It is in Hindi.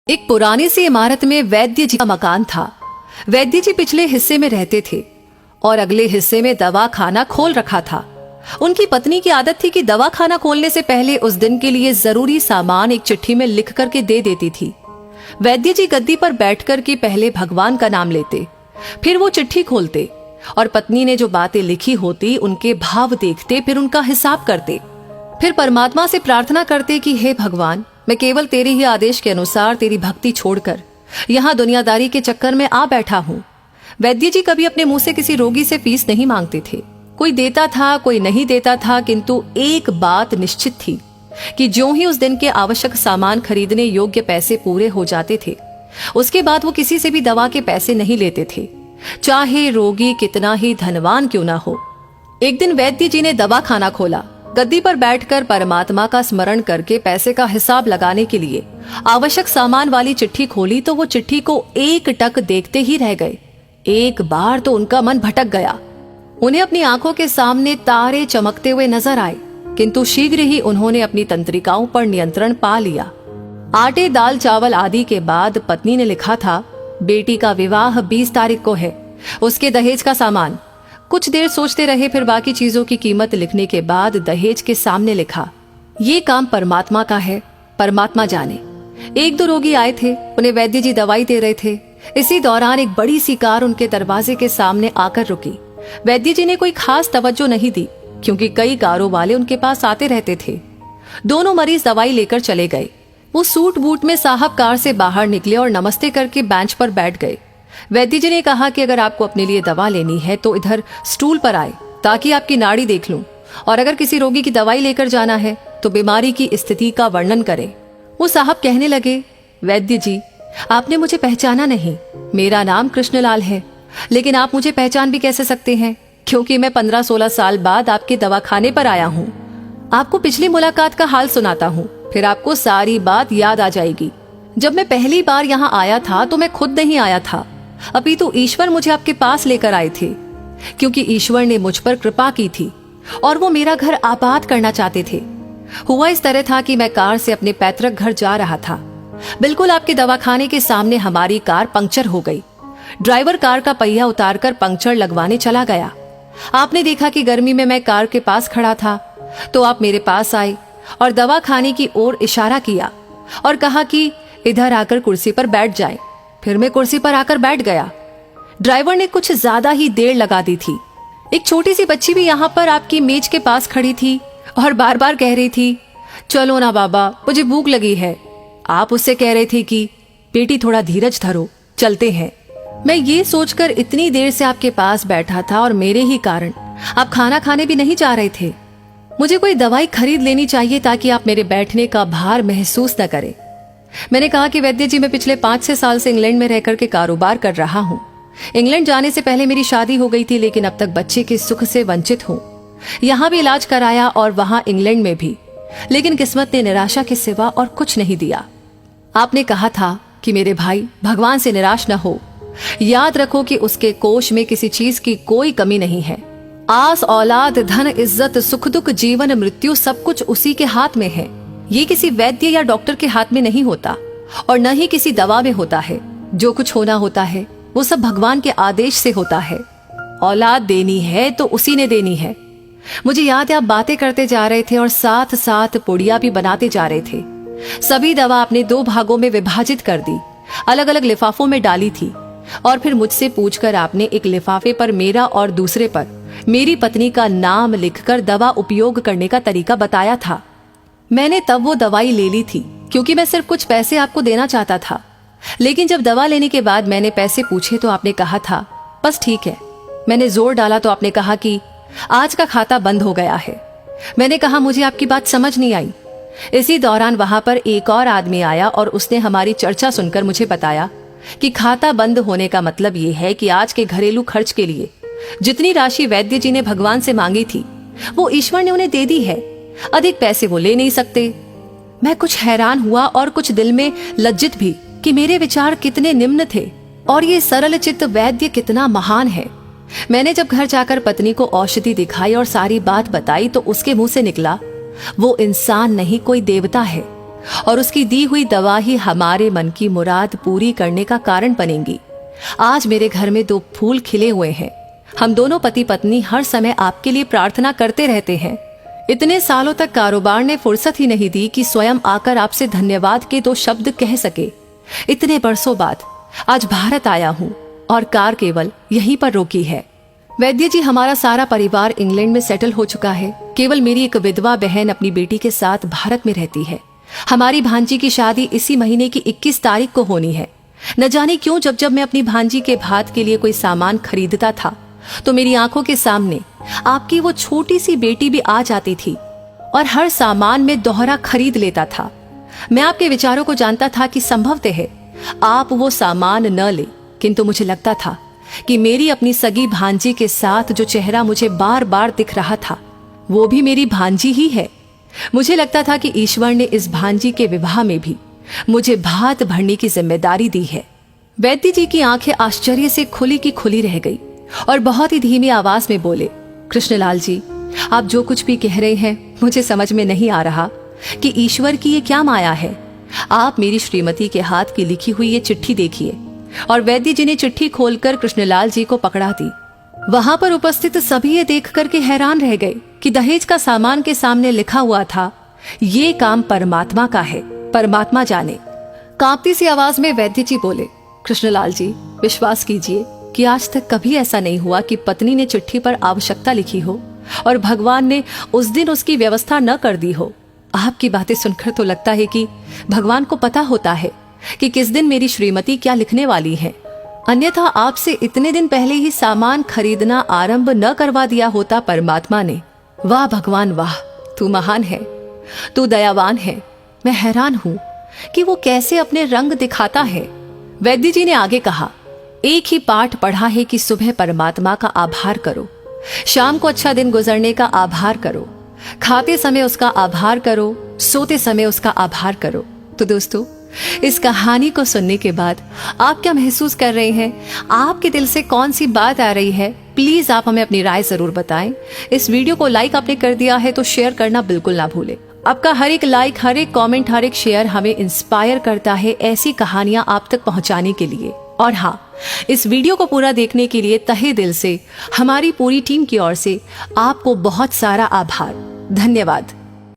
एक पुरानी सी इमारत में वैद्य जी का मकान था। वैद्य जी पिछले हिस्से में रहते थे और अगले हिस्से में दवा खाना खोल रखा था। उनकी पत्नी की आदत थी कि दवा खाना खोलने से पहले उस दिन के लिए जरूरी सामान एक चिट्ठी में लिख करके दे देती थी। वैद्य जी गद्दी पर बैठकर के पहले भगवान का नाम लेते, फिर वो चिट्ठी खोलते और पत्नी ने जो बातें लिखी होती उनके भाव देखते, फिर उनका हिसाब करते, फिर परमात्मा से प्रार्थना करते कि हे भगवान, मैं केवल तेरे ही आदेश के अनुसार तेरी भक्ति छोड़कर यहाँ दुनियादारी के चक्कर में आ बैठा हूँ। वैद्य जी कभी अपने मुंह से किसी रोगी से फीस नहीं मांगते थे। कोई देता था, कोई नहीं देता था, किंतु एक बात निश्चित थी कि ज्यों ही उस दिन के आवश्यक सामान खरीदने योग्य पैसे पूरे हो जाते थे, उसके बाद वो किसी से भी दवा के पैसे नहीं लेते थे, चाहे रोगी कितना ही धनवान क्यों ना हो। एक दिन वैद्य जी ने दवा खाना खोला। गद्दी पर बैठकर परमात्मा का स्मरण करके पैसे का हिसाब लगाने के लिए आवश्यक सामान वाली चिट्ठी खोली तो वो चिट्ठी को एक टक देखते ही रह गए। एक बार तो उनका मन भटक गया। उन्हें अपनी आंखों के सामने तारे चमकते हुए नजर आए, किंतु शीघ्र ही उन्होंने अपनी तंत्रिकाओं पर नियंत्रण पा लिया। आटे, दाल, चावल आदि के बाद पत्नी ने लिखा था, बेटी का विवाह 20 तारीख को है, उसके दहेज का सामान। कुछ देर सोचते रहे, फिर बाकी चीजों की कीमत लिखने के बाद दहेज के सामने लिखा, ये काम परमात्मा का है, परमात्मा जाने। एक दो रोगी आए थे, उन्हें वैद्य जी दवाई दे रहे थे। इसी दौरान एक बड़ी सी कार उनके दरवाजे के सामने आकर रुकी। वैद्य जी ने कोई खास तवज्जो नहीं दी, क्योंकि कई कारों वाले उनके पास आते रहते थे। दोनों मरीज दवाई लेकर चले गए। वो सूट बूट में साहब कार से बाहर निकले और नमस्ते करके बेंच पर बैठ गए। वैद्य जी ने कहा कि अगर आपको अपने लिए दवा लेनी है तो इधर स्टूल पर आए, ताकि आपकी नाड़ी देख लूं, और अगर किसी रोगी की दवाई लेकर जाना है तो बीमारी की स्थिति का वर्णन करें। वो साहब कहने लगे, वैद्य जी, आपने मुझे पहचाना नहीं। मेरा नाम कृष्णलाल है, लेकिन आप मुझे पहचान भी कैसे सकते हैं, क्योंकि मैं 15-16 साल बाद आपके दवाखाने पर आया हूँ। आपको पिछली मुलाकात का हाल सुनाता हूँ, फिर आपको सारी बात याद आ जाएगी। जब मैं पहली बार यहाँ आया था तो मैं खुद नहीं आया था, अपितु ईश्वर मुझे आपके पास लेकर आए थे, क्योंकि ईश्वर ने मुझ पर कृपा की थी और वो मेरा घर आबाद करना चाहते थे। हुआ इस तरह था कि मैं कार से अपने पैतृक घर जा रहा था। बिल्कुल आपके दवाखाने के सामने हमारी कार पंक्चर हो गई। ड्राइवर कार का पहिया उतारकर पंक्चर लगवाने चला गया। आपने देखा कि गर्मी में मैं कार के पास खड़ा था, तो आप मेरे पास आए और दवाखाने की ओर इशारा किया और कहा कि इधर आकर कुर्सी पर बैठ जाए। फिर मैं कुर्सी पर आकर बैठ गया। ड्राइवर ने कुछ ज्यादा ही देर लगा दी थी। एक छोटी सी बच्ची भी यहाँ पर आपकी मेज के पास खड़ी थी और बार बार कह रही थी, चलो ना बाबा, मुझे भूख लगी है। आप उससे कह रहे थे कि बेटी थोड़ा धीरज धरो, चलते हैं। मैं ये सोचकर इतनी देर से आपके पास बैठा था और मेरे ही कारण आप खाना खाने भी नहीं जा रहे थे। मुझे कोई दवाई खरीद लेनी चाहिए ताकि आप मेरे बैठने का भार महसूस न करें। मैंने कहा कि वैद्य जी, मैं पिछले 5-6 साल से इंग्लैंड में रहकर के कारोबार कर रहा हूँ। इंग्लैंड जाने से पहले मेरी शादी हो गई थी, लेकिन अब तक बच्चे के सुख से वंचित हूँ। यहाँ भी इलाज कराया और वहाँ इंग्लैंड में भी, लेकिन किस्मत ने निराशा के सिवा और कुछ नहीं दिया। आपने कहा था कि मेरे भाई, भगवान से निराश न हो। याद रखो कि उसके कोष में किसी चीज की कोई कमी नहीं है। आस, औलाद, धन, इज्जत, सुख दुख, जीवन, मृत्यु, सब कुछ उसी के हाथ में है। ये किसी वैद्य या डॉक्टर के हाथ में नहीं होता और न ही किसी दवा में होता है। जो कुछ होना होता है वो सब भगवान के आदेश से होता है। औलाद देनी है तो उसी ने देनी है। मुझे याद है आप बातें करते जा रहे थे और साथ साथ पुड़िया भी बनाते जा रहे थे। सभी दवा आपने 2 भागों में विभाजित कर दी, अलग अलग लिफाफों में डाली थी और फिर मुझसे पूछकर आपने एक लिफाफे पर मेरा और दूसरे पर मेरी पत्नी का नाम लिखकर दवा उपयोग करने का तरीका बताया था। मैंने तब वो दवाई ले ली थी, क्योंकि मैं सिर्फ कुछ पैसे आपको देना चाहता था। लेकिन जब दवा लेने के बाद मैंने पैसे पूछे तो आपने कहा था, बस ठीक है। मैंने जोर डाला तो आपने कहा कि आज का खाता बंद हो गया है। मैंने कहा, मुझे आपकी बात समझ नहीं आई। इसी दौरान वहां पर एक और आदमी आया और उसने हमारी चर्चा सुनकर मुझे बताया कि खाता बंद होने का मतलब ये है कि आज के घरेलू खर्च के लिए जितनी राशि वैद्य जी ने भगवान से मांगी थी वो ईश्वर ने उन्हें दे दी है। अधिक पैसे वो ले नहीं सकते। मैं कुछ हैरान हुआ और कुछ दिल में लज्जित भी कि मेरे विचार कितने निम्न थे और ये सरल चित्त वैद्य कितना महान है। मैंने जब घर जाकर पत्नी को औषधि दिखाई और सारी बात बताई तो उसके मुंह से निकला, वो इंसान नहीं, कोई देवता है। और उसकी दी हुई दवा ही हमारे मन की मुराद पूरी करने का कारण बनेंगी। आज मेरे घर में 2 फूल खिले हुए हैं। हम दोनों पति पत्नी हर समय आपके लिए प्रार्थना करते रहते हैं। इतने सालों तक कारोबार ने फुर्सत ही नहीं दी कि स्वयं आकर आपसे धन्यवाद के 2 शब्द कह सके। इतने बरसों बाद आज भारत आया हूँ और कार केवल यहीं पर रोकी है। वैद्य जी, हमारा सारा परिवार इंग्लैंड में सेटल हो चुका है। केवल मेरी एक विधवा बहन अपनी बेटी के साथ भारत में रहती है। हमारी भांजी की शादी इसी महीने की 21 तारीख को होनी है। न जाने क्यों जब जब मैं अपनी भांजी के भात के लिए कोई सामान खरीदता था तो मेरी आंखों के सामने आपकी वो छोटी सी बेटी भी आ जाती थी और हर सामान में दोहरा खरीद लेता था। मैं आपके विचारों को जानता था कि संभवतः है आप वो सामान न ले, किंतु मुझे लगता था कि मेरी अपनी सगी भांजी के साथ जो चेहरा मुझे बार बार दिख रहा था वो भी मेरी भांजी ही है। मुझे लगता था कि ईश्वर ने इस भांजी के विवाह में भी मुझे भात भरने की जिम्मेदारी दी है। वैद्य जी की आंखें आश्चर्य से खुली की खुली रह गई और बहुत ही धीमी आवाज में बोले, कृष्णलाल जी, आप जो कुछ भी कह रहे हैं मुझे समझ में नहीं आ रहा कि ईश्वर की ये क्या माया है। आप मेरी श्रीमती के हाथ की लिखी हुई ये चिट्ठी देखिए। और वैद्य जी ने चिट्ठी खोलकर कृष्णलाल जी को पकड़ा दी। वहां पर उपस्थित सभी ये देख करके हैरान रह गए कि दहेज का सामान के सामने लिखा हुआ था, ये काम परमात्मा का है, परमात्मा जाने। कांपती सी आवाज में वैद्य जी बोले, कृष्णलाल जी, विश्वास कीजिए कि आज तक कभी ऐसा नहीं हुआ कि पत्नी ने चिट्ठी पर आवश्यकता लिखी हो और भगवान ने उस दिन उसकी व्यवस्था न कर दी हो। आपकी बातें सुनकर तो लगता है कि भगवान को पता होता है कि किस दिन मेरी श्रीमती क्या लिखने वाली है। अन्यथा आपसे इतने दिन पहले ही सामान खरीदना आरंभ न करवा दिया होता परमात्मा ने। वाह भगवान वाह, तू महान है, तू दयावान है। मैं हैरान हूं कि वो कैसे अपने रंग दिखाता है। वैद्य जी ने आगे कहा, एक ही पाठ पढ़ा है कि सुबह परमात्मा का आभार करो, शाम को अच्छा दिन गुजरने का आभार करो, खाते समय उसका आभार करो, सोते समय उसका आभार करो। तो दोस्तों, इस कहानी को सुनने के बाद आप क्या महसूस कर रहे हैं? आपके दिल से कौन सी बात आ रही है? प्लीज आप हमें अपनी राय जरूर बताएं। इस वीडियो को लाइक आपने कर दिया है तो शेयर करना बिल्कुल ना भूलें। आपका हर एक लाइक, हर एक कमेंट, हर एक शेयर हमें इंस्पायर करता है ऐसी कहानियां आप तक पहुंचाने के लिए। और हाँ, इस वीडियो को पूरा देखने के लिए तहे दिल से हमारी पूरी टीम की ओर से आपको बहुत सारा आभार। धन्यवाद।